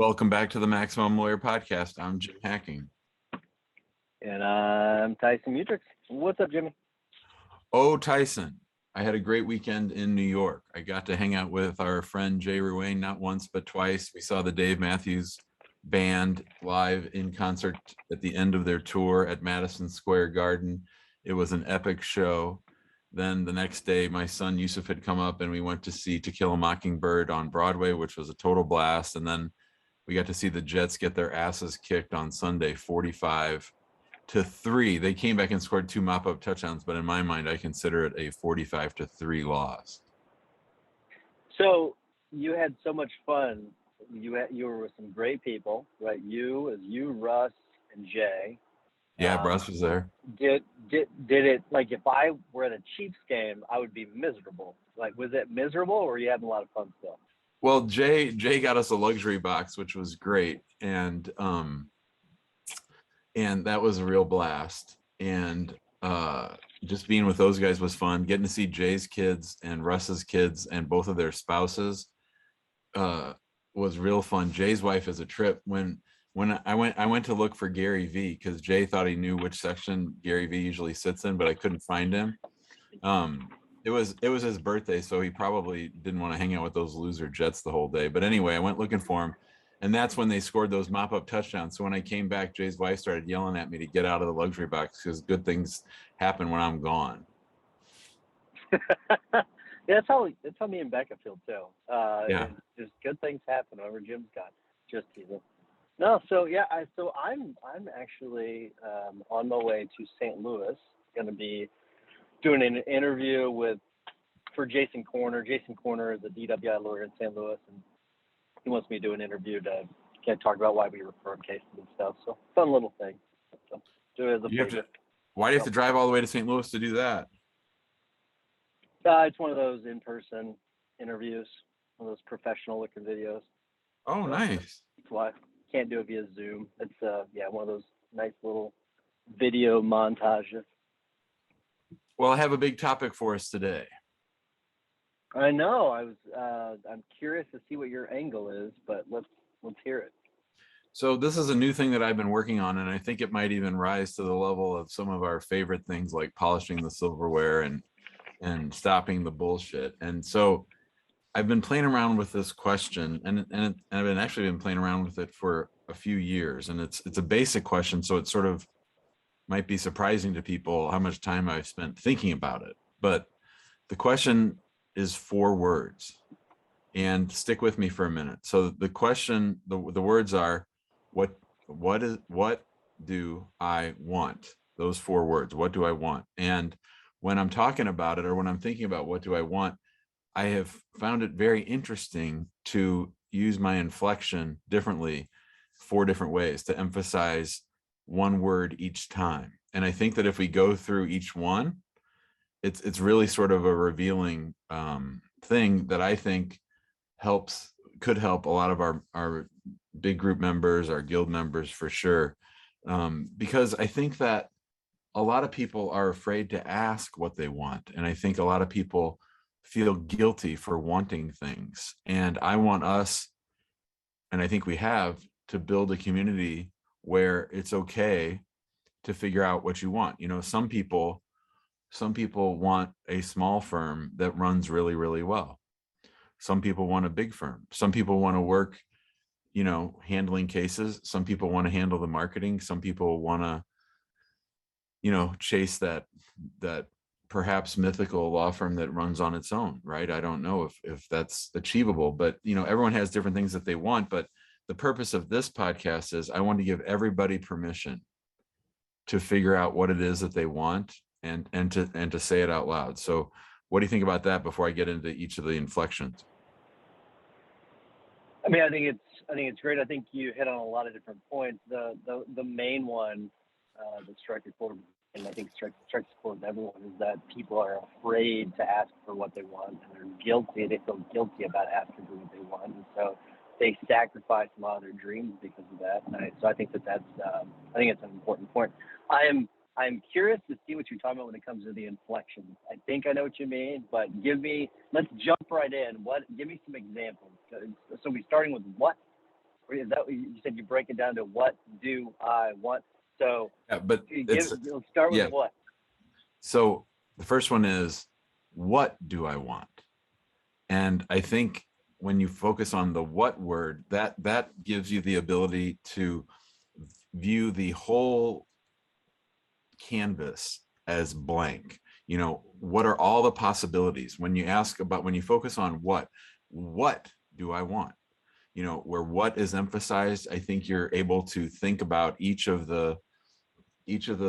Welcome back to the Maximum Lawyer Podcast. I'm Jim Hacking. And I'm Tyson Mutrux. What's up, Jimmy? Oh, Tyson, I had a great weekend in New York. I got to hang out with our friend Jay Ruane not once but twice. We saw the Dave Matthews Band live in concert at the end of their tour at Madison Square Garden. It was an epic show. Then the next day, my son Yusuf had come up and we went to see To Kill a Mockingbird on Broadway, which was a total blast. And then we got to see the Jets get their asses kicked on Sunday, 45-3. They came back and scored 2 mop-up touchdowns, but in my mind, I consider it a 45-3 loss. So you had so much fun. You were with some great people, right? You, Russ, and Jay. Yeah, Russ was there. Did it, like, if I were at a Chiefs game, I would be miserable. Like, was it miserable, or were you having a lot of fun still? Well, Jay got us a luxury box, which was great, and that was a real blast. And just being with those guys was fun. Getting to see Jay's kids and Russ's kids and both of their spouses was real fun. Jay's wife is a trip. When I went to look for Gary V because Jay thought he knew which section Gary V usually sits in, but I couldn't find him. It was his birthday, so he probably didn't want to hang out with those loser Jets the whole day. But anyway, I went looking for him, and that's when they scored those mop-up touchdowns. So when I came back, Jay's wife started yelling at me to get out of the luxury box because good things happen when I'm gone. Yeah, that's how me and Becca feel too. Yeah, just good things happen whenever Jim's gone. Just teasing. No, so yeah, I'm actually on my way to St. Louis. Going to be doing an interview for Jason Corner. Jason Corner is a DWI lawyer in St. Louis, and he wants me to do an interview to talk about why we refer cases and stuff. So fun little thing. So do it as a why do you have to drive all the way to St. Louis to do that? It's one of those in-person interviews, one of those professional-looking videos. Oh, nice. That's why can't do it via Zoom. It's one of those nice little video montages. Well, I have a big topic for us today. I know. I'm curious to see what your angle is, but let's hear it. So this is a new thing that I've been working on, and I think it might even rise to the level of some of our favorite things like polishing the silverware and stopping the bullshit. And so I've been playing around with this question, and I've been playing around with it for a few years, and it's a basic question, so it sort of might be surprising to people how much time I've spent thinking about it. But the question is 4 words, and stick with me for a minute. So the question, the words are, what do I want? Those 4 words. What do I want? And when I'm talking about it, or when I'm thinking about what do I want, I have found it very interesting to use my inflection differently, 4 different ways to emphasize one word each time. And I think that if we go through each one, it's really sort of a revealing thing that I think could help a lot of our big group members, our guild members for sure. Because I think that a lot of people are afraid to ask what they want. And I think a lot of people feel guilty for wanting things. And I want us, and I think we have, to build a community where it's okay to figure out what you want. You know, some people want a small firm that runs really, really well. Some people want a big firm. Some people want to work, handling cases. Some people want to handle the marketing. Some people want to, chase that perhaps mythical law firm that runs on its own, right? I don't know if that's achievable, but everyone has different things that they want. But the purpose of this podcast is I want to give everybody permission to figure out what it is that they want and to say it out loud. So what do you think about that before I get into each of the inflections? I mean, I think it's great. I think you hit on a lot of different points. The main one that strikes a chord, and I think strikes a chord with everyone, is that people are afraid to ask for what they want, and they're guilty. They feel guilty about asking for what they want, and so they sacrifice a lot of their dreams because of that. And so I think that's I think it's an important point. I'm curious to see what you're talking about when it comes to the inflections. I think I know what you mean, but let's jump right in. Give me some examples. So we're starting with what? Is that what you said? You break it down to what do I want? So Yeah, but let's start with yeah. what. So the first one is, what do I want? And I think when you focus on the what word, that gives you the ability to view the whole canvas as blank. What are all the possibilities? When you focus on what do I want? Where what is emphasized, I think you're able to think about each of the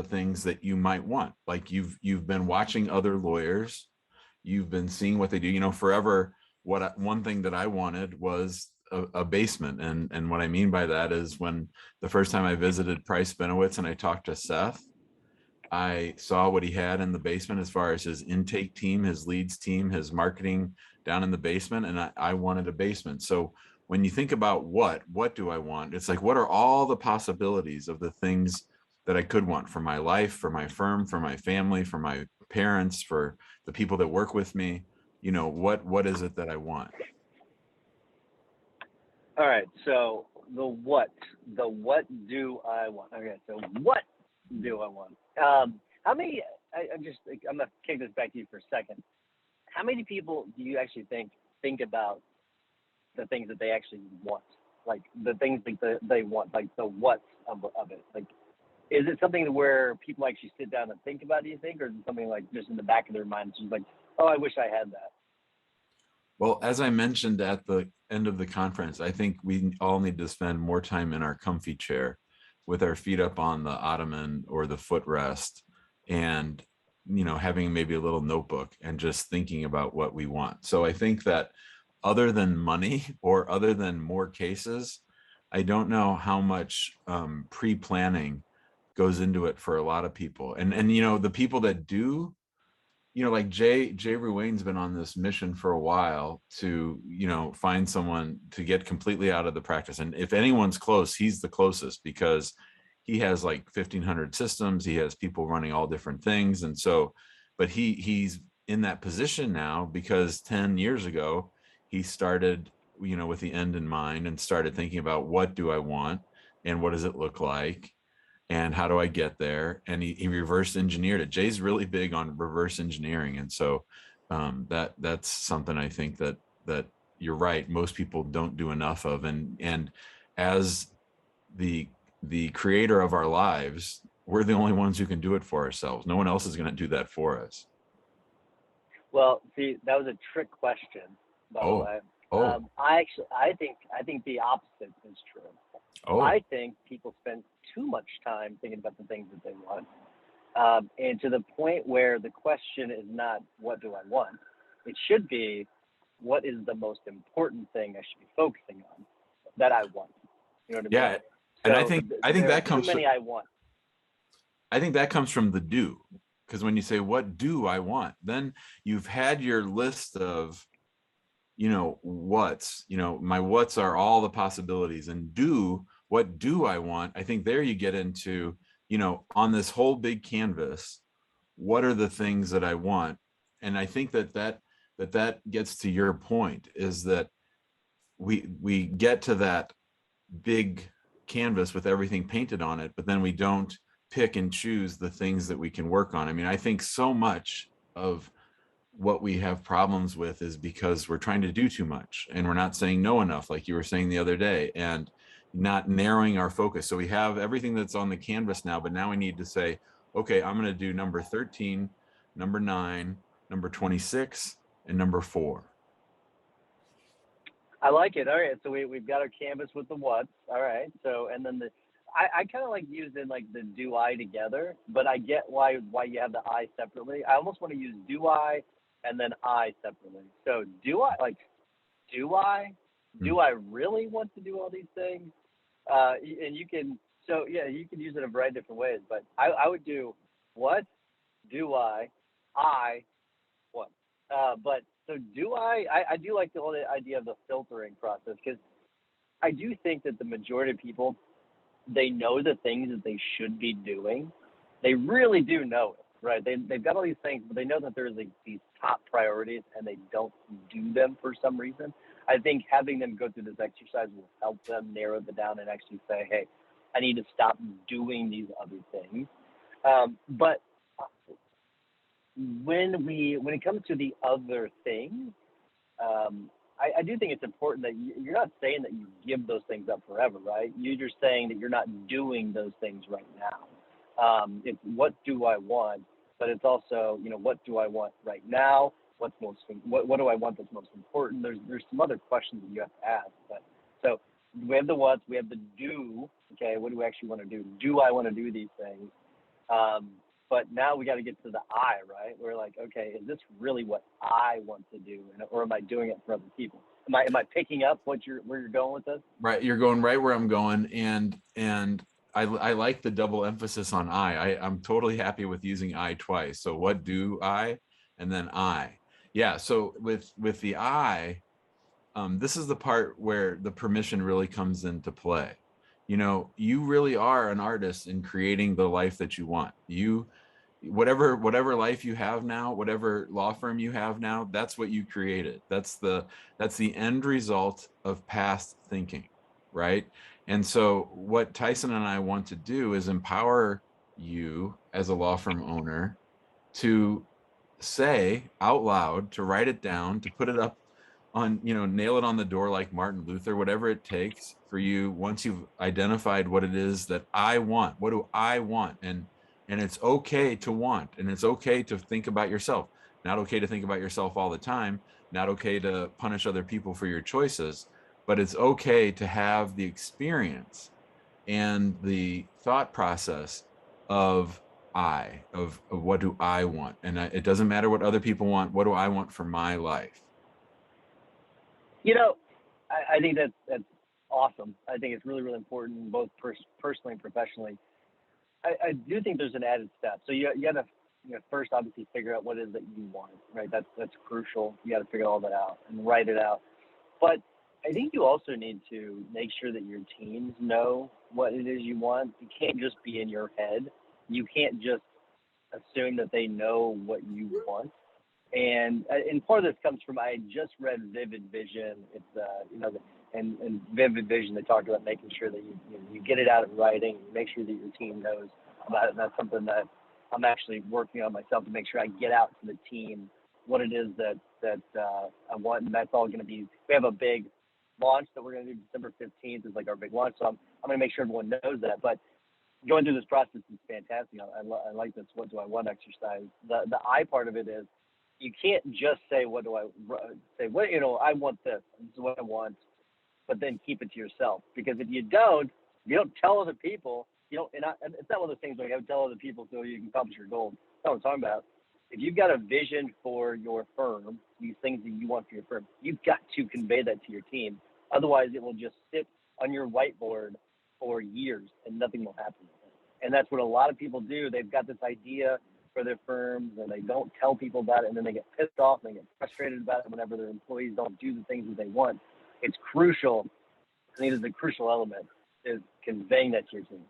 things that you might want. Like you've been watching other lawyers, you've been seeing what they do. Forever, one thing that I wanted was a basement, and what I mean by that is, when the first time I visited Price Benowitz and I talked to Seth, I saw what he had in the basement as far as his intake team, his leads team, his marketing down in the basement, and I wanted a basement. So when you think about what do I want, it's like, what are all the possibilities of the things that I could want for my life, for my firm, for my family, for my parents, for the people that work with me? What is it that I want? All right. So the what do I want? Okay. So what do I want? How many? I'm gonna kick this back to you for a second. How many people do you actually think about the things that they actually want? Like the things that they want, like the what of it. Like, is it something where people actually sit down and think about, do you think, or is it something like just in the back of their minds, just like, oh, I wish I had that? Well, as I mentioned at the end of the conference, I think we all need to spend more time in our comfy chair with our feet up on the ottoman or the footrest, and having maybe a little notebook and just thinking about what we want. So I think that, other than money or other than more cases, I don't know how much pre-planning goes into it for a lot of people. And the people that do, like Jay Ruane's been on this mission for a while to, find someone to get completely out of the practice. And if anyone's close, he's the closest, because he has like 1,500 systems. He has people running all different things. And so, but he's in that position now because 10 years ago, he started, with the end in mind, and started thinking about, what do I want and what does it look like? And how do I get there? And he reverse engineered it. Jay's really big on reverse engineering. And so that's something I think that you're right, most people don't do enough of. And as the creator of our lives, we're the only ones who can do it for ourselves. No one else is going to do that for us. Well, see, that was a trick question, by the Oh, way. oh, I think the opposite is true. oh, I think people spend too much time thinking about the things that they want, and to the point where the question is not what do I want. It should be, what is the most important thing I should be focusing on that I want. You know what I mean? yeah. And I So think there are that too comes many I want. I think that comes from the do. Because when you say, what do I want, then you've had your list of, what's, my what's are all the possibilities, and what do I want? I think there you get into, on this whole big canvas, what are the things that I want? And I think that gets to your point, is that we get to that big canvas with everything painted on it, but then we don't pick and choose the things that we can work on. I mean, I think so much of what we have problems with is because we're trying to do too much, and we're not saying no enough, like you were saying the other day, and not narrowing our focus. So we have everything that's on the canvas now, but now we need to say, okay, I'm going to do number 13, number 9, number 26, and number 4. I like it. All right, so we've got our canvas with the what's. All right, so and then I kind of like using like the do I together, but I get why you have the I separately. I almost want to use do I and then I separately. So do I really want to do all these things? And you can, so yeah, you can use it in a variety of different ways, but I would do what do I what. But so I do like the whole idea of the filtering process, because I do think that the majority of people, they know the things that they should be doing. They really do know it, right? They've got all these things, but they know that there's like these top priorities and they don't do them for some reason. I think having them go through this exercise will help them narrow it down and actually say, hey, I need to stop doing these other things. But when it comes to the other things, I do think it's important that you're not saying that you give those things up forever, right? You're just saying that you're not doing those things right now. It's what do I want, but it's also, what do I want right now? What do I want that's most important? There's some other questions that you have to ask. But so we have the what's, we have the do. Okay, what do we actually want to do? Do I want to do these things? But now we got to get to the I, right? We're like, okay, is this really what I want to do, or am I doing it for other people? Am I picking up where you're going with this? Right, you're going right where I'm going, and I like the double emphasis on I'm totally happy with using I twice. So what do I, and then I. Yeah. So with the I, this is the part where the permission really comes into play. You really are an artist in creating the life that you want. Whatever life you have now, whatever law firm you have now, that's what you created. That's the end result of past thinking, right? And so what Tyson and I want to do is empower you as a law firm owner to say out loud, to write it down, to put it up on, nail it on the door like Martin Luther, whatever it takes for you. Once you've identified what it is that I want, what do I want? And it's okay to want, and it's okay to think about yourself. Not okay to think about yourself all the time, not okay to punish other people for your choices, but it's okay to have the experience and the thought process of of what do I want? And it doesn't matter what other people want. What do I want for my life? I think that's awesome. I think it's really, really important, both personally and professionally. I do think there's an added step. So you got to first obviously figure out what it is that you want, right? That's crucial. You got to figure all that out and write it out. But I think you also need to make sure that your teams know what it is you want. It can't just be in your head. You can't just assume that they know what you want. And part of this comes from, I just read Vivid Vision. It's and Vivid Vision, they talked about making sure that you get it out in writing, you make sure that your team knows about it. And that's something that I'm actually working on myself, to make sure I get out to the team what it is that I want. And that's all going to be, we have a big launch that we're going to do December 15th is like our big launch. So I'm going to make sure everyone knows that. But going through this process is fantastic. I like this what do I want exercise. The I part of it is, you can't just say what do I say, I want this is what I want, but then keep it to yourself. Because if you don't tell other people, and it's not one of those things where you have to tell other people so you can accomplish your goals. That's what I'm talking about. If you've got a vision for your firm, these things that you want for your firm, you've got to convey that to your team. Otherwise, it will just sit on your whiteboard for years and nothing will happen with it. And that's what a lot of people do. They've got this idea for their firms and they don't tell people about it, and then they get pissed off and they get frustrated about it whenever their employees don't do the things that they want. It's crucial. I think it's a crucial element, is conveying that to your team.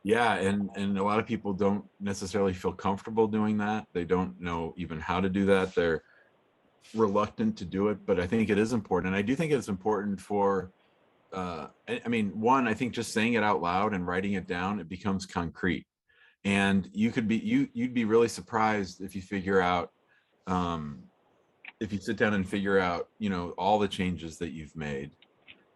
Yeah, and a lot of people don't necessarily feel comfortable doing that. They don't know even how to do that. They're reluctant to do it, but I think it is important. And I do think it's important for one, I think just saying it out loud and writing it down, it becomes concrete. And you'd be really surprised if you figure out, if you sit down and figure out, all the changes that you've made.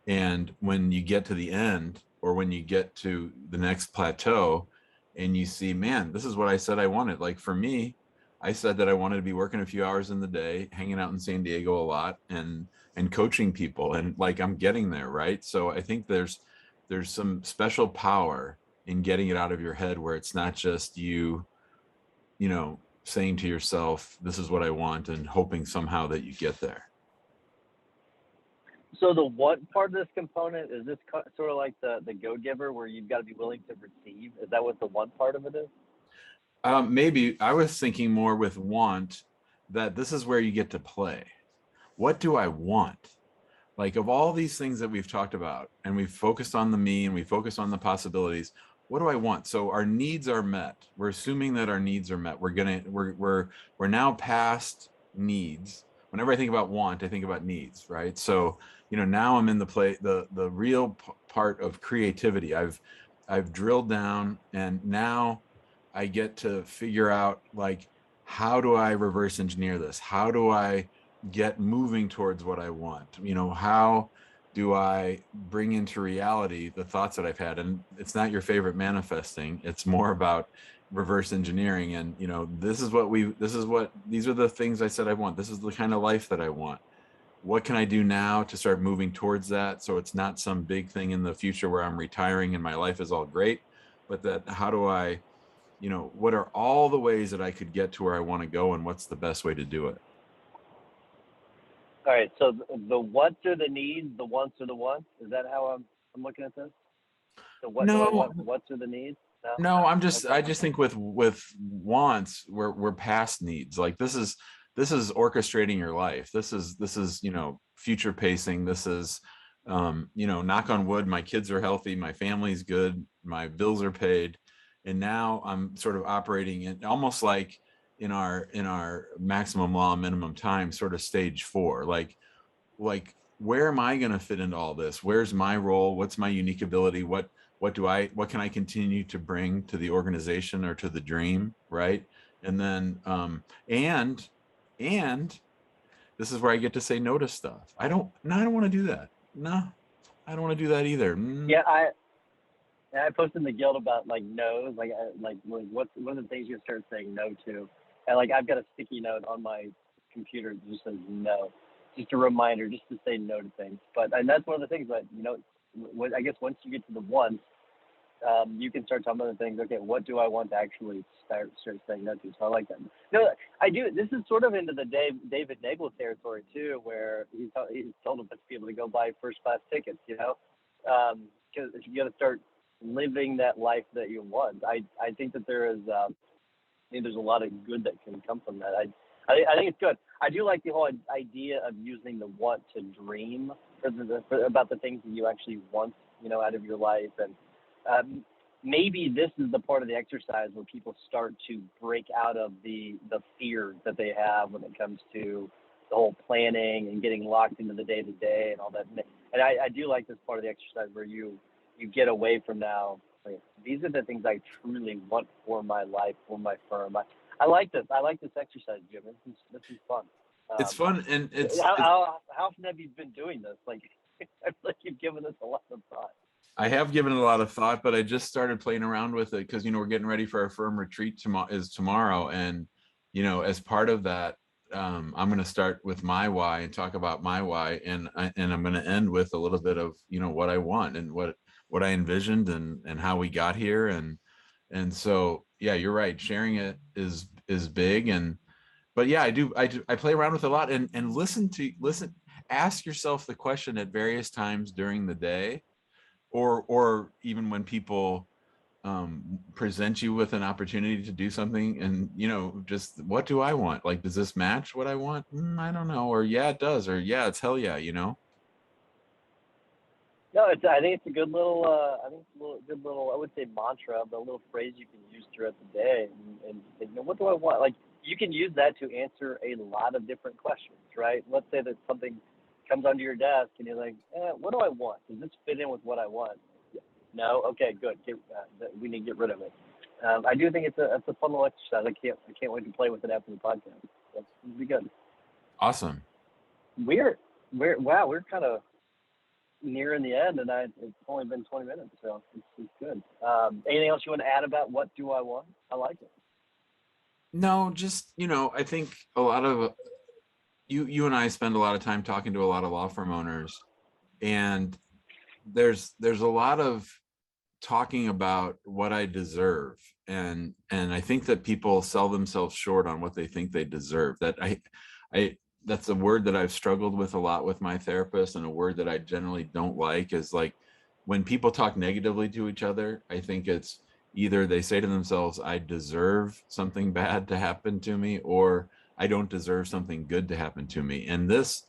And when you get to the end, or when you get to the next plateau and you see, man, this is what I said I wanted. Like for me, I said that I wanted to be working a few hours in the day, hanging out in San Diego a lot, and coaching people. And like, I'm getting there, right? So I think there's some special power in getting it out of your head, where it's not just you saying to yourself, this is what I want, and hoping somehow that you get there. So the what part of this component, is this sort of like the go-giver, where you've got to be willing to receive? Is that what the one part of it is? Maybe I was thinking more with want, that this is where you get to play. What do I want? Like, of all these things that we've talked about, and we've focused on the me and we focus on the possibilities, what do I want? So our needs are met. We're assuming that our needs are met. We're now past needs. whenever I think about want, I think about needs, right? So, now I'm in the real part of creativity. I've drilled down, and now I get to figure out, like, how do I reverse engineer this? How do I get moving towards what I want? How do I bring into reality the thoughts that I've had? And it's not your favorite manifesting. It's more about reverse engineering. And, these are the things I said I want. This is the kind of life that I want. What can I do now to start moving towards that? So it's not some big thing in the future where I'm retiring and my life is all great, but that how do I, what are all the ways that I could get to where I want to go, and what's the best way to do it? All right. So the wants are the needs, the wants are the wants. Is that how I'm looking at this? So what do I No, want? What's are the needs? No. no, Okay. I just think with wants, we're past needs. Like, this is orchestrating your life. This is future pacing. This is knock on wood, my kids are healthy, my family's good, my bills are paid. And now I'm sort of operating in almost like in our maximum law minimum time sort of stage 4. Like, where am I going to fit into all this? Where's my role? What's my unique ability? What can I continue to bring to the organization or to the dream, right? And then and this is where I get to say no to stuff. I don't want to do that. No, I don't want to do that either. Yeah, I posted in the guild about like no's, like what's one of the things you start saying no to, and like I've got a sticky note on my computer that just says no, just a reminder, just to say no to things. But and that's one of the things that I guess once you get to the wants, you can start talking about the things. Okay, what do I want to actually start saying no to? So I like that. No, I do. This is sort of into the David Nagel territory too, where he's told a bunch of people to go buy first class tickets. Because you got to start living that life that you want. I think that there is. I think there's a lot of good that can come from that. I think it's good. I do like the whole idea of using the want to dream about the things that you actually want, out of your life. And maybe this is the part of the exercise where people start to break out of the fear that they have when it comes to the whole planning and getting locked into the day to day and all that. And I do like this part of the exercise where you get away from now. Like, these are the things I truly want for my life, for my firm. I like this. I like this exercise, Jim. This is fun. It's fun, and How often have you been doing this? Like, I feel like you've given this a lot of thought. I have given it a lot of thought, but I just started playing around with it because we're getting ready for our firm retreat tomorrow, and as part of that, I'm going to start with my why and talk about my why, and I'm going to end with a little bit of what I want and what I envisioned and how we got here, and so yeah, you're right. Sharing it is big, but yeah, I play around with it a lot, and listen, ask yourself the question at various times during the day, or even when people present you with an opportunity to do something, and just, what do I want? Like, does this match what I want? I don't know. Or yeah, it does. Or yeah, it's hell yeah. No, I think it's a good little. I think it's good little. I would say mantra, but a little phrase you can use throughout the day. And what do I want? Like, you can use that to answer a lot of different questions, right? Let's say that something comes onto your desk, and you're like, what do I want? Does this fit in with what I want? No. Okay, good. We need to get rid of it. I do think it's a fun little exercise. I can't wait to play with it after the podcast. It'll be good. Awesome. We're kind of nearing the end, and it's only been 20 minutes, so it's good. Anything else you want to add about what do I want? I like it. No, just I think a lot of you and I spend a lot of time talking to a lot of law firm owners, and there's a lot of talking about what I deserve, and I think that people sell themselves short on what they think they deserve. That I that's a word that I've struggled with a lot with my therapist, and a word that I generally don't like, is like, when people talk negatively to each other, I think it's either they say to themselves, I deserve something bad to happen to me, or I don't deserve something good to happen to me. And this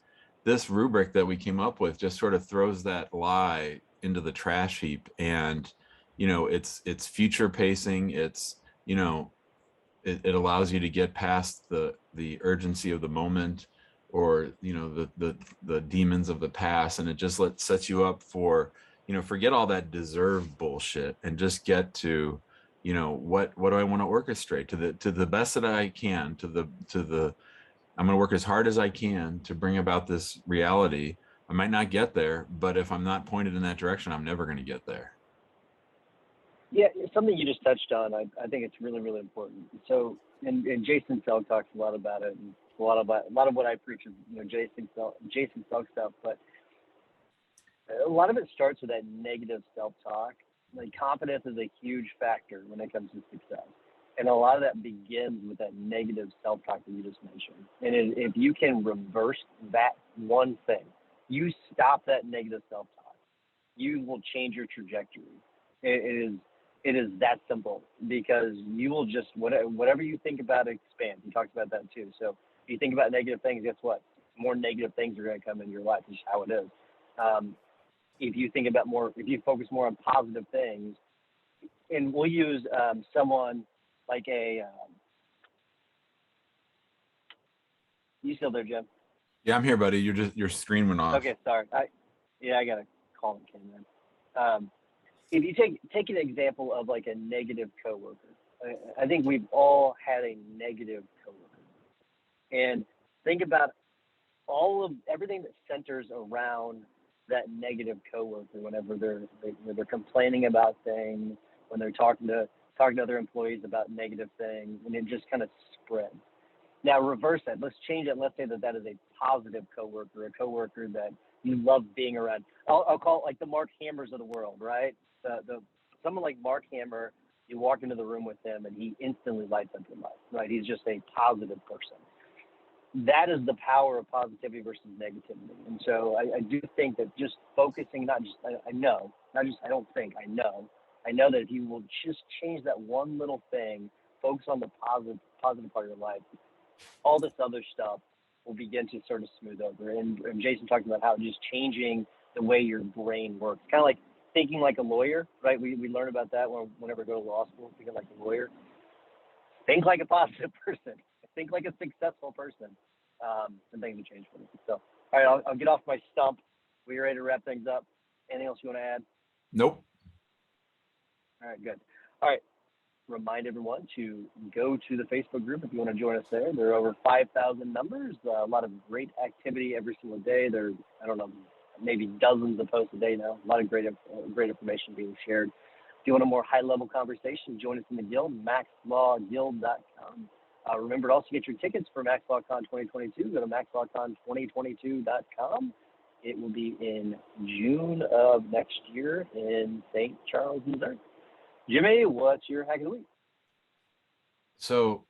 rubric that we came up with just sort of throws that lie into the trash heap. And it's future pacing. It's it allows you to get past the urgency of the moment. or the demons of the past, and it just sets you up for, forget all that deserve bullshit and just get to, what do I want to orchestrate to the best that I can, I'm going to work as hard as I can to bring about this reality. I might not get there, but if I'm not pointed in that direction, I'm never going to get there. Yeah, something you just touched on, I think it's really, really important. So, and Jason Selk talks a lot about it, and a lot of what I preach is, Jason Selk stuff, but a lot of it starts with that negative self-talk. Like, confidence is a huge factor when it comes to success. And a lot of that begins with that negative self-talk that you just mentioned. And if you can reverse that one thing, you stop that negative self-talk, you will change your trajectory. It is that simple, because you will just, whatever you think about expands. He talks about that too. So if you think about negative things, guess what? More negative things are going to come into your life. It's just how it is. If you focus more on positive things, and we'll use someone like you still there, Jim? Yeah, I'm here, buddy. Your screen went off. Okay, sorry. I got a call that came in. If you take an example of like a negative coworker, I think we've all had a negative coworker, and think about everything that centers around that negative coworker. Whenever they're complaining about things, when they're talking to other employees about negative things, and it just kind of spreads. Now reverse that. Let's change it. Let's say that is a positive coworker, a coworker that you love being around. I'll call it like the Mark Hammers of the world, right? Someone like Mark Hammer, you walk into the room with him and he instantly lights up your life, right? He's just a positive person. That is the power of positivity versus negativity. And so I do think that just focusing, I know that if you will just change that one little thing, focus on the positive part of your life, all this other stuff will begin to sort of smooth over. And Jason talked about how just changing the way your brain works, kind of like thinking like a lawyer, right? We learn about that whenever we go to law school, thinking like a lawyer. Think like a positive person. Think like a successful person, and things will change for you. So, all right, I'll get off my stump. We're ready to wrap things up. Anything else you want to add? Nope. All right, good. All right. Remind everyone to go to the Facebook group if you want to join us there. There are over 5,000 members, a lot of great activity every single day. There's, I don't know, maybe dozens of posts a day now. A lot of great information being shared. If you want a more high-level conversation, join us in the guild, maxlawguild.com. Remember to also get your tickets for MaxLawCon 2022. Go to maxlawcon2022.com. It will be in June of next year in St. Charles, Missouri. Jimmy, what's your hack of the week? So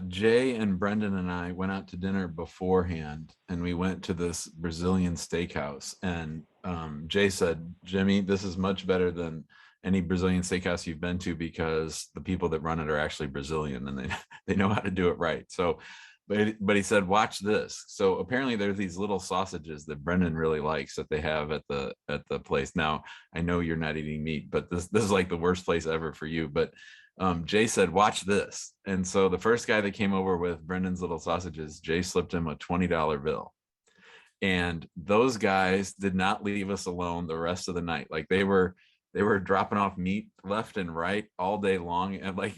Jay and Brendan and I went out to dinner beforehand, and we went to this Brazilian steakhouse. And Jay said, "Jimmy, this is much better than any Brazilian steakhouse you've been to, because the people that run it are actually Brazilian, and they know how to do it right." So, but he said, "Watch this." So apparently there's these little sausages that Brendan really likes that they have at the place. Now, I know you're not eating meat, but this is like the worst place ever for you. But Jay said, "Watch this." And so the first guy that came over with Brendan's little sausages, Jay slipped him a $20 bill. And those guys did not leave us alone the rest of the night. Like they were dropping off meat left and right all day long. And like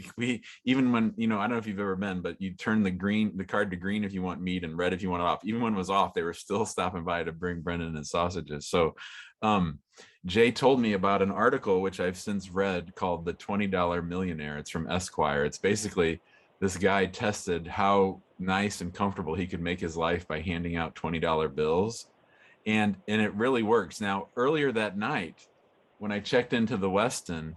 even when, I don't know if you've ever been, but you turn the card to green if you want meat and red if you want it off. Even when it was off, they were still stopping by to bring Brendan his sausages. So Jay told me about an article, which I've since read, called The $20 Millionaire. It's from Esquire. It's basically this guy tested how nice and comfortable he could make his life by handing out $20 bills. And it really works. Now, earlier that night, when I checked into the Westin,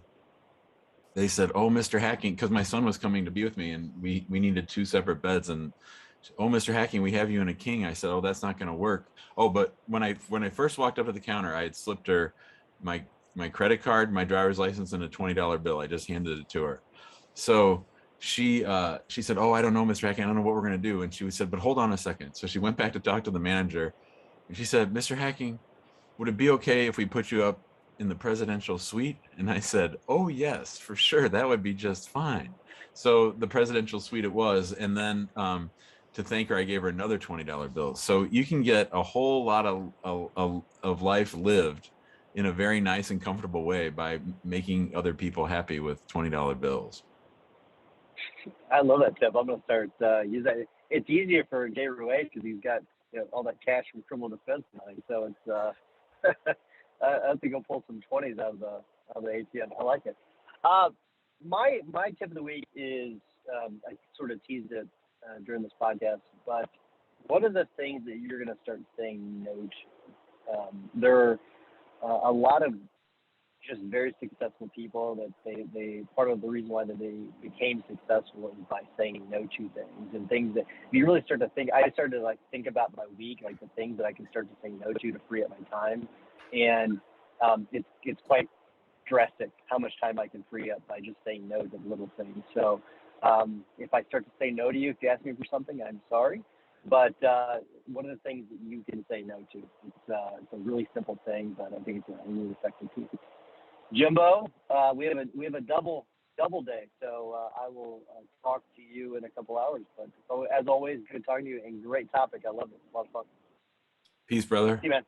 they said, "Oh, Mr. Hacking," because my son was coming to be with me, and we needed 2 separate beds. And, "Oh, Mr. Hacking, we have you in a king." I said, "Oh, that's not going to work." Oh, but when I first walked up to the counter, I had slipped her my credit card, my driver's license, and a $20 bill. I just handed it to her. So she said, "Oh, I don't know, Mr. Hacking, I don't know what we're going to do." And she said, "But hold on a second." So she went back to talk to the manager, and she said, "Mr. Hacking, would it be okay if we put you up in the presidential suite?" And I said, "Oh yes, for sure. That would be just fine." So the presidential suite it was. And then to thank her, I gave her another $20 bill. So you can get a whole lot of life lived in a very nice and comfortable way by making other people happy with $20 bills. I love that tip. I'm gonna start using that. It's easier for Jay Ruiz because he's got all that cash from criminal defense money. So it's I have to go pull some 20s out of the ATM. I like it. My tip of the week is I sort of teased it during this podcast, but what are the things that you're gonna start saying no to? There are a lot of just very successful people that they part of the reason why that they became successful is by saying no to things and things that if you really start to think. I started to think about my week, like the things that I can start to say no to free up my time, and it's quite drastic how much time I can free up by just saying no to little things. So if I start to say no to you, if you ask me for something, I'm sorry. But one of the things that you can say no to, it's a really simple thing, but I think it's a really effective piece. Jimbo, we have a double day, so I will talk to you in a couple hours. But as always, good talking to you and great topic. I love it. A lot of fun. Peace, brother. See you, man.